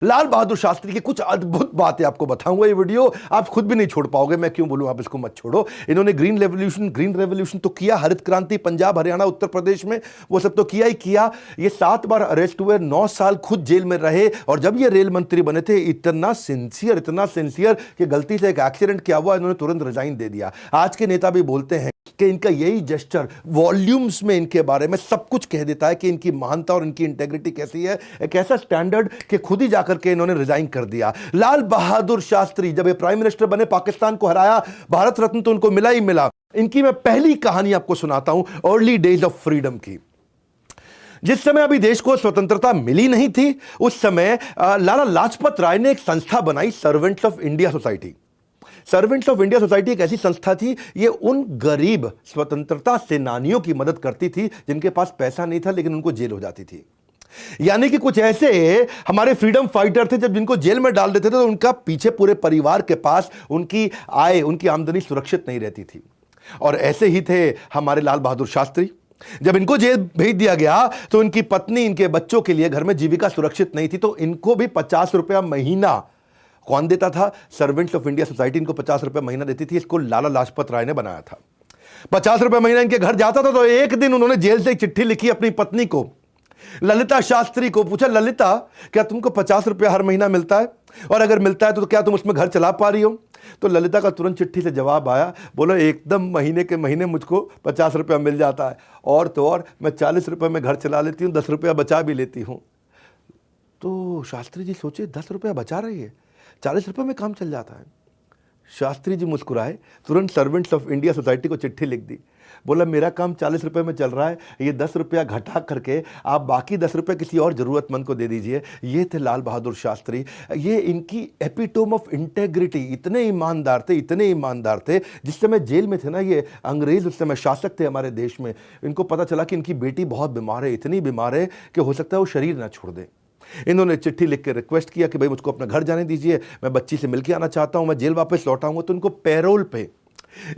लाल बहादुर शास्त्री की कुछ अद्भुत बातें आपको बताऊंगा। ये वीडियो आप खुद भी नहीं छोड़ पाओगे, मैं क्यों बोलूं, आप इसको मत छोड़ो। इन्होंने ग्रीन रेवोल्यूशन तो किया, हरित क्रांति पंजाब हरियाणा उत्तर प्रदेश में, वो सब तो किया ही किया। ये 7 बार अरेस्ट हुए, 9 साल खुद जेल में रहे, और जब ये रेल मंत्री बने थे इतना सिंसियर कि गलती से एक एक्सीडेंट किया हुआ, इन्होंने तुरंत रिजाइन दे दिया। आज के नेता भी बोलते हैं कि इनका यही जेस्चर वॉल्यूम्स में इनके बारे में सब कुछ कह देता है कि इनकी महानता और इनकी इंटेग्रिटी कैसी है। एक ऐसा स्टैंडर्ड कि खुद ही जाकर के इन्होंने रिजाइन कर दिया। लाल बहादुर शास्त्री जब ये प्राइम मिनिस्टर बने, पाकिस्तान को हराया, भारत रत्न तो उनको मिला ही मिला। इनकी मैं पहली कहानी आपको सुनाता हूं, अर्ली डेज ऑफ फ्रीडम की। जिस समय अभी देश को स्वतंत्रता मिली नहीं थी, उस समय लाला लाजपत राय ने एक संस्था बनाई, servants of India society. Servants of India society एक ऐसी संस्था थी, ये उन गरीब स्वतंत्रता सेनानियों की मदद करती थी जिनके पास पैसा नहीं था लेकिन उनको जेल हो जाती थी। यानी कि कुछ ऐसे हमारे फ्रीडम फाइटर थे, जब जिनको जेल में डाल देते थे तो उनका पीछे पूरे परिवार के पास उनकी आय, उनकी आमदनी सुरक्षित नहीं रहती थी। और ऐसे ही थे हमारे लाल बहादुर शास्त्री। जब इनको जेल भेज दिया गया तो इनकी पत्नी, इनके बच्चों के लिए घर में जीविका सुरक्षित नहीं थी, तो इनको भी 50 रुपया महीना कौन देता था? सर्वेंट्स ऑफ इंडिया सोसाइटी इनको 50 रुपये महीना देती थी। इसको लाला लाजपत राय ने बनाया था। 50 रुपये महीना इनके घर जाता था, तो एक दिन उन्होंने जेल से एक चिट्ठी लिखी अपनी पत्नी को, ललिता शास्त्री को। पूछा, ललिता, क्या तुमको 50 रुपया हर महीना मिलता है? और अगर मिलता है तो क्या तुम उसमें घर चला पा रही हो? तो ललिता का तुरंत चिट्ठी से जवाब आया, बोलो एकदम महीने के महीने मुझको 50 रुपया मिल जाता है, और तो और मैं 40 रुपये में घर चला लेती हूँ, 10 रुपया बचा भी लेती हूँ। तो शास्त्री जी सोचे, 10 रुपया बचा रही है, 40 रुपये में काम चल जाता है। शास्त्री जी मुस्कुराए, तुरंत सर्वेंट्स ऑफ इंडिया सोसाइटी को चिट्ठी लिख दी, बोला मेरा काम 40 रुपये में चल रहा है, ये 10 रुपया घटा करके आप बाकी 10 रुपये किसी और ज़रूरतमंद को दे दीजिए। ये थे लाल बहादुर शास्त्री। ये इनकी एपिटोम ऑफ इंटेग्रिटी, इतने ईमानदार थे। जिस समय जेल में थे ना, ये अंग्रेज़ उस समय शासक थे हमारे देश में, इनको पता चला कि इनकी बेटी बहुत बीमार है, इतनी बीमार है कि हो सकता है वो शरीर ना छोड़ दे। इन्होंने चिट्ठी लिख के रिक्वेस्ट किया कि भाई मुझको अपना घर जाने दीजिए, मैं बच्ची से मिलके आना चाहता हूं, मैं जेल वापस लौट आऊंगा। तो इनको पैरोल पे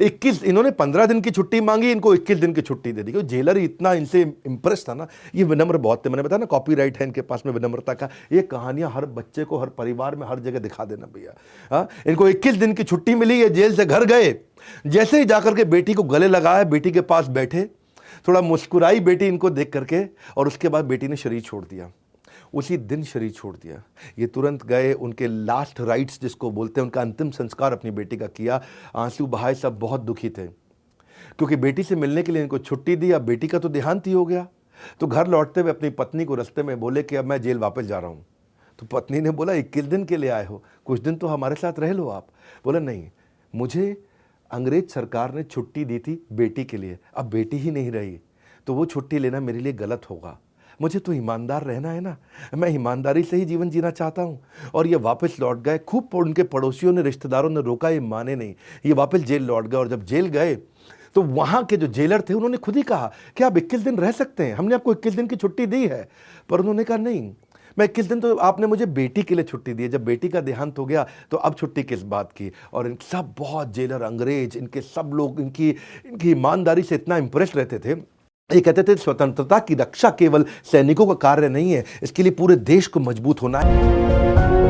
21, इन्होंने 15 दिन की छुट्टी मांगी, इनको 21 दिन की छुट्टी दे दी। क्योंकि जेलर इतना इनसे इंप्रेस था ना, ये विनम्र बहुत थे। मैंने बताया ना, कॉपीराइट है इनके पास में विनम्रता का। ये कहानियां हर बच्चे को, हर परिवार में, हर जगह दिखा देना भैया। हाँ, इनको 21 दिन की छुट्टी मिली, ये जेल से घर गए। जैसे ही जाकर के बेटी को गले लगाया, बेटी के पास बैठे, थोड़ा मुस्कुराई बेटी इनको देख करके, और उसके बाद बेटी ने शरीर छोड़ दिया। उसी दिन शरीर छोड़ दिया। ये तुरंत गए, उनके लास्ट राइट्स जिसको बोलते हैं, उनका अंतिम संस्कार अपनी बेटी का किया। आंसू बहाए, सब बहुत दुखी थे, क्योंकि बेटी से मिलने के लिए इनको छुट्टी दी, अब बेटी का तो देहांत ही हो गया। तो घर लौटते हुए अपनी पत्नी को रास्ते में बोले कि अब मैं जेल वापस जा रहा हूँ। तो पत्नी ने बोला, 21 दिन के लिए आए हो, कुछ दिन तो हमारे साथ रह लो आप। बोला नहीं, मुझे अंग्रेज सरकार ने छुट्टी दी थी बेटी के लिए, अब बेटी ही नहीं रही, तो वो छुट्टी लेना मेरे लिए गलत होगा। मुझे तो ईमानदार रहना है ना, मैं ईमानदारी से ही जीवन जीना चाहता हूँ। और ये वापस लौट गए। खूब उनके पड़ोसियों ने, रिश्तेदारों ने रोका, ये माने नहीं, ये वापस जेल लौट गए। और जब जेल गए तो वहाँ के जो जेलर थे उन्होंने खुद ही कहा कि आप 21 दिन रह सकते हैं, हमने आपको 21 दिन की छुट्टी दी है। पर उन्होंने कहा नहीं, मैं 21 दिन तो आपने मुझे बेटी के लिए छुट्टी दी है, जब बेटी का देहांत हो गया तो अब छुट्टी किस बात की। और इन सब बहुत जेलर, अंग्रेज, इनके सब लोग इनकी ईमानदारी से इतना इंप्रेस रहते थे। ये कहते थे स्वतंत्रता की रक्षा केवल सैनिकों का कार्य नहीं है, इसके लिए पूरे देश को मजबूत होना है।